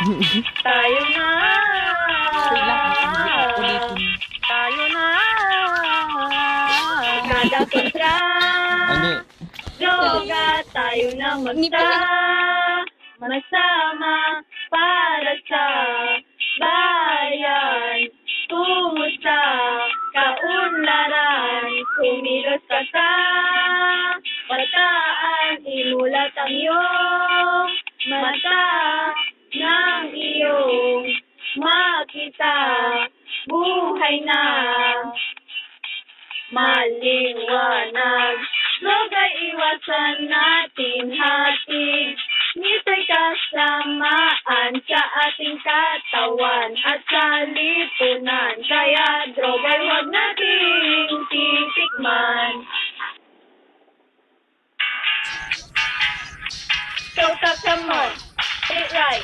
Tayo na. Tayo na. Kada kontra. Droga, tayo na magsama para sa bayan. Tungo sa kaunlaran, kumilos ka sa bataan, imulat ang iyong mata ng iyong makita, buhay na maliwanag. Droga'y iwasan natin hatid, nito'y kasamaan sa ating katawan at sa lipunan. Kaya droga'y huwag nating titikman. So come on, it right.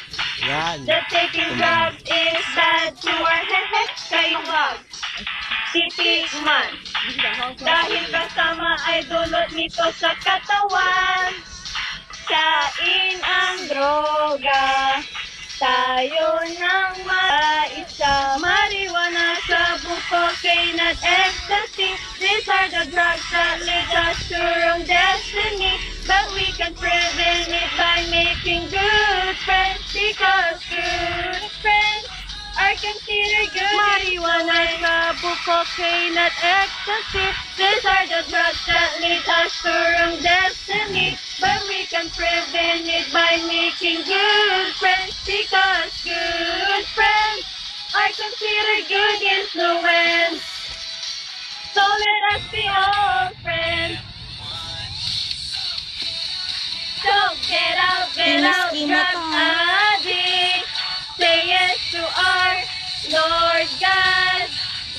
That taking drugs is bad to our head. Kayo wag titikman, dahil kasama ay dulot nito sa katawan. Kain ang droga, tayo nang maisa. Marijuana, sabu, cocaine at ecstasy, these are the drugs that lead us to wrong destiny. But we can prevent it by making good friends, because good friends are considered good. Marijuana, sabu, cocaine at ecstasy, these are the drugs that lead us to wrong destiny. But we can prevent it by making good friends, because good friends are considered good influence. So let us be all friends. So get out, drug addict. Say yes to our Lord God.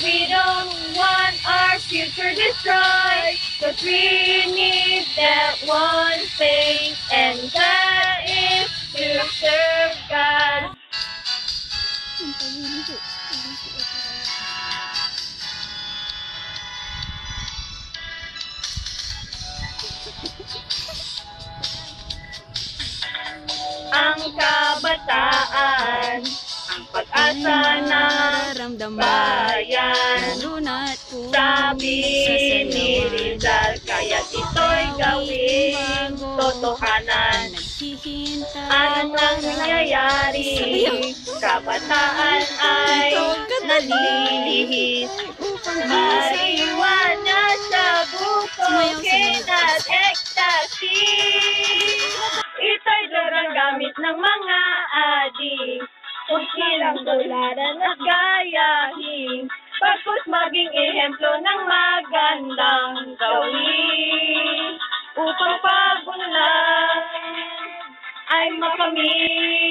We don't want our future destroyed, 'cause we need that one thing, and that is to serve God. Ang kabataan, ang pag-asa ng bayan. Sabi ni Rizal, kaya't ito'y gawin totohanan. Anong nangyayari? Kabataan ay nalilihis. Marijuana, sabu, cocaine at ecstasy, ito'y drogang gamit ng mga adik. Huwag silang tularan at gayahin, pagkus maging ehemplo ng magandang gawin, upang pagunlad ay makamit